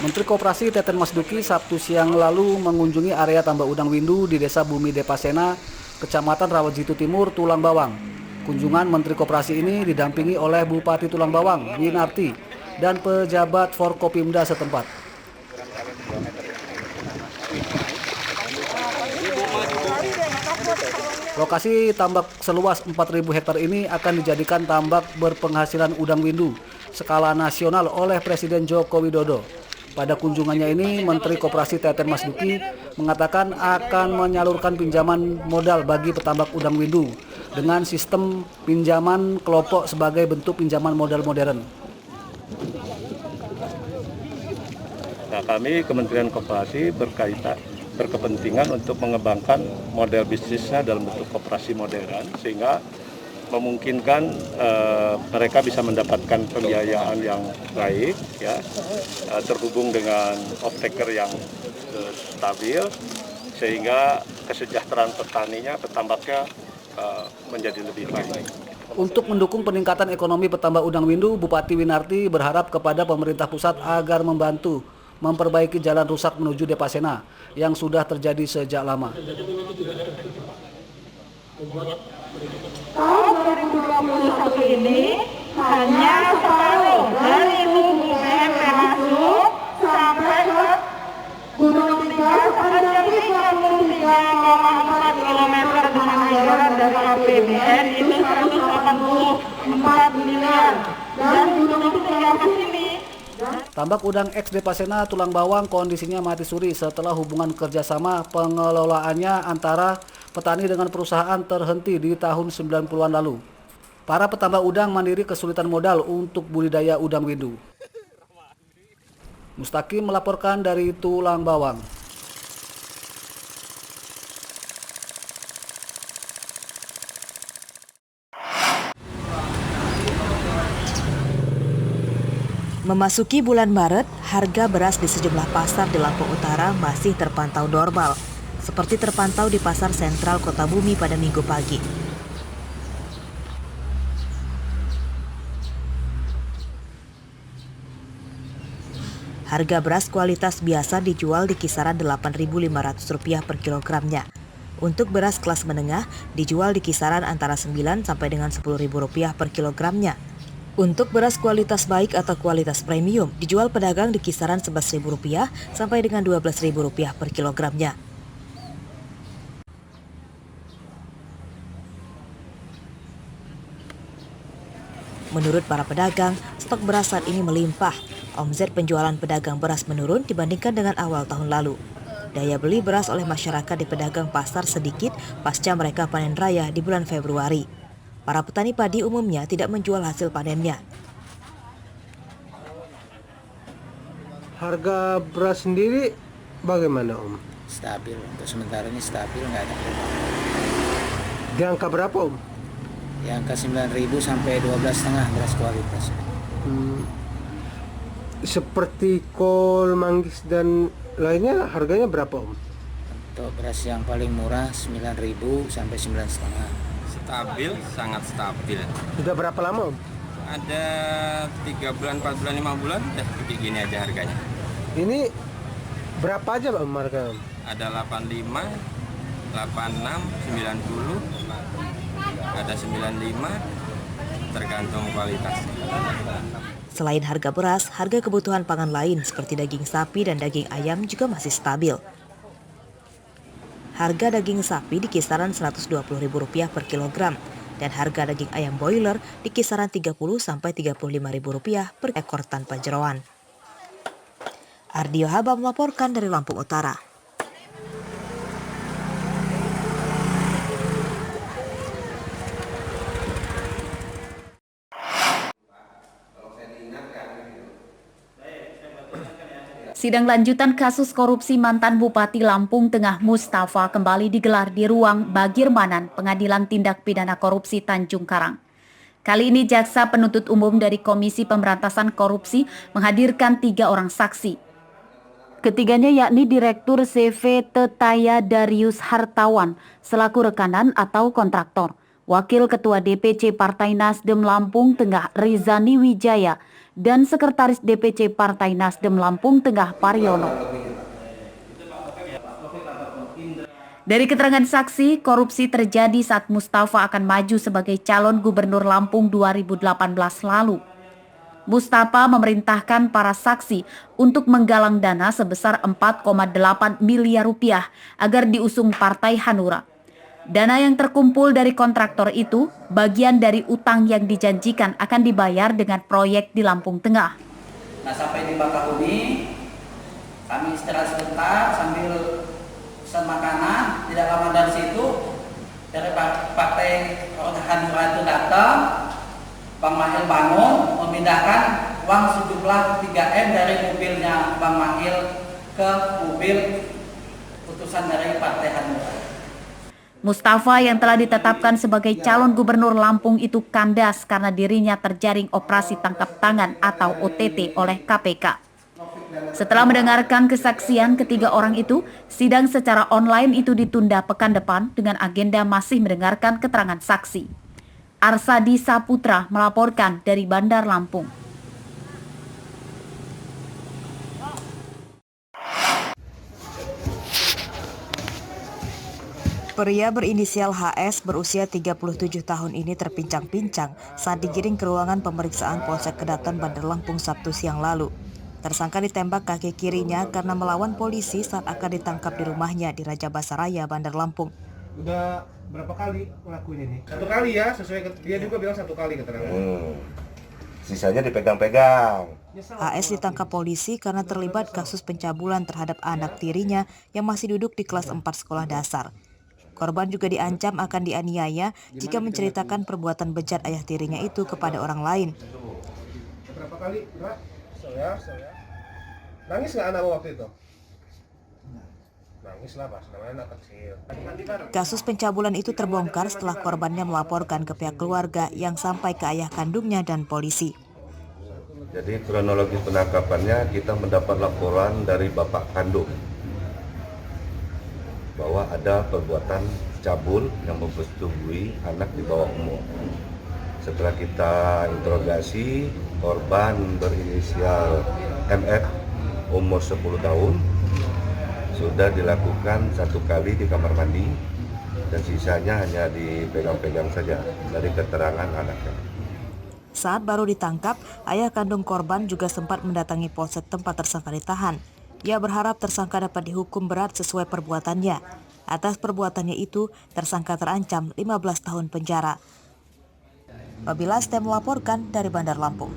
Menteri Koperasi Teten Mas Duki Sabtu siang lalu mengunjungi area tambak udang windu di Desa Bumi Depasena, Kecamatan Rawajitu Timur, Tulang Bawang. Kunjungan Menteri Koperasi ini didampingi oleh Bupati Tulang Bawang, Winarti, dan pejabat Forkopimda setempat. Lokasi tambak seluas 4.000 hektar ini akan dijadikan tambak berpenghasilan udang windu skala nasional oleh Presiden Joko Widodo. Pada kunjungannya ini, Menteri Koperasi Teten Mas Duki mengatakan akan menyalurkan pinjaman modal bagi petambak udang windu dengan sistem pinjaman kelompok sebagai bentuk pinjaman modal modern. Nah, kami Kementerian Koperasi berkepentingan untuk mengembangkan model bisnisnya dalam bentuk koperasi modern sehingga memungkinkan mereka bisa mendapatkan pembiayaan yang baik, ya, terhubung dengan off-taker yang stabil sehingga kesejahteraan petaninya, petambaknya menjadi lebih baik. Untuk mendukung peningkatan ekonomi petambak udang windu, Bupati Winarti berharap kepada pemerintah pusat agar membantu memperbaiki jalan rusak menuju Depasena yang sudah terjadi sejak lama. Tahun 2021 ini hanya separuh dari BBM masuk sampai ke Gunung Tiga sepanjang 33,4 km dengan anggaran dari APBN itu 184 miliar dan Gunung Tiga ke sini. Tambak udang ex Depasena Tulang Bawang kondisinya mati suri setelah hubungan kerjasama pengelolaannya antara petani dengan perusahaan terhenti di tahun 90-an lalu. Para petambak udang mandiri kesulitan modal untuk budidaya udang windu. Mustaqim melaporkan dari Tulang Bawang. Memasuki bulan Maret, harga beras di sejumlah pasar di Lampung Utara masih terpantau normal, seperti terpantau di Pasar Sentral Kota Bumi pada Minggu pagi. Harga beras kualitas biasa dijual di kisaran Rp8.500 per kilogramnya. Untuk beras kelas menengah dijual di kisaran antara 9 sampai dengan Rp10.000 per kilogramnya. Untuk beras kualitas baik atau kualitas premium dijual pedagang di kisaran Rp11.000 sampai dengan Rp12.000 per kilogramnya. Menurut para pedagang, stok beras saat ini melimpah. Omset penjualan pedagang beras menurun dibandingkan dengan awal tahun lalu. Daya beli beras oleh masyarakat di pedagang pasar sedikit pasca mereka panen raya di bulan Februari. Para petani padi umumnya tidak menjual hasil panennya. Harga beras sendiri bagaimana, Om? Stabil, untuk sementara ini stabil, nggak ada perubahan. Di angka berapa, Om? Di angka 9.000 sampai 12,5 beras kualitas. Seperti kol, manggis dan lainnya harganya berapa, Om? Untuk beras yang paling murah 9.000 sampai 9,5. Stabil, sangat stabil. Sudah berapa lama, Om? Ada 3 bulan, 4 bulan, 5 bulan, udah begini aja harganya. Ini berapa aja, Om, harga, Om? Ada 85, 86, 90, ada 95, tergantung kualitas. Selain harga beras, harga kebutuhan pangan lain seperti daging sapi dan daging ayam juga masih stabil. Harga daging sapi di kisaran Rp120.000 per kilogram dan harga daging ayam broiler di kisaran Rp30.000 sampai Rp35.000 per ekor tanpa jeroan. Ardio Haba melaporkan dari Lampung Utara. Sidang lanjutan kasus korupsi mantan Bupati Lampung Tengah Mustafa kembali digelar di ruang Bagirmanan Pengadilan Tindak Pidana Korupsi Tanjung Karang. Kali ini Jaksa Penuntut Umum dari Komisi Pemberantasan Korupsi menghadirkan 3 orang saksi. Ketiganya yakni Direktur CV Tetaya Darius Hartawan selaku rekanan atau kontraktor, Wakil Ketua DPC Partai Nasdem Lampung Tengah Rizani Wijaya, dan Sekretaris DPC Partai Nasdem Lampung Tengah Pariono. Dari keterangan saksi, korupsi terjadi saat Mustafa akan maju sebagai calon gubernur Lampung 2018 lalu. Mustafa memerintahkan para saksi untuk menggalang dana sebesar 4,8 miliar rupiah agar diusung Partai Hanura. Dana yang terkumpul dari kontraktor itu bagian dari utang yang dijanjikan akan dibayar dengan proyek di Lampung Tengah. Nah, sampai di Bakahuni, kami istirahat sebentar sambil pesan makanan. Tidak lama dari situ, dari Partai Hanura itu datang, Bang Mahil bangun memindahkan uang sejumlah 3M dari mobilnya Bang Mahil ke mobil putusan dari Partai Hanura. Mustafa yang telah ditetapkan sebagai calon gubernur Lampung itu kandas karena dirinya terjaring operasi tangkap tangan atau OTT oleh KPK. Setelah mendengarkan kesaksian ketiga orang itu, sidang secara online itu ditunda pekan depan dengan agenda masih mendengarkan keterangan saksi. Arsadi Saputra melaporkan dari Bandar Lampung. Pria berinisial HS berusia 37 tahun ini terpincang-pincang saat digiring ke ruangan pemeriksaan Polsek Kedaton Bandar Lampung Sabtu siang lalu. Tersangka ditembak kaki kirinya karena melawan polisi saat akan ditangkap di rumahnya di Raja Basaraya, Bandar Lampung. Udah berapa kali ngelakuin ini? Satu kali ya, sesuai dia juga bilang satu kali keterangan. Sisanya dipegang-pegang. HS ditangkap polisi karena terlibat kasus pencabulan terhadap anak tirinya yang masih duduk di kelas 4 sekolah dasar. Korban juga diancam akan dianiaya jika menceritakan perbuatan bejat ayah tirinya itu kepada orang lain. Berapa kali, Mbak? Saya. Nangis nggak anak waktu itu? Nangis lah, Pak. Namanya anak kecil. Kasus pencabulan itu terbongkar setelah korbannya melaporkan ke pihak keluarga yang sampai ke ayah kandungnya dan polisi. Jadi kronologi penangkapannya kita mendapat laporan dari bapak kandung bahwa ada perbuatan cabul yang mempersetubuhi anak di bawah umur. Setelah kita interogasi, korban berinisial MF umur 10 tahun sudah dilakukan 1 kali di kamar mandi dan sisanya hanya dipegang-pegang saja dari keterangan anaknya. Saat baru ditangkap, ayah kandung korban juga sempat mendatangi polsek tempat tersangka ditahan. Ia berharap tersangka dapat dihukum berat sesuai perbuatannya. Atas perbuatannya itu, tersangka terancam 15 tahun penjara. Babila Stem melaporkan dari Bandar Lampung.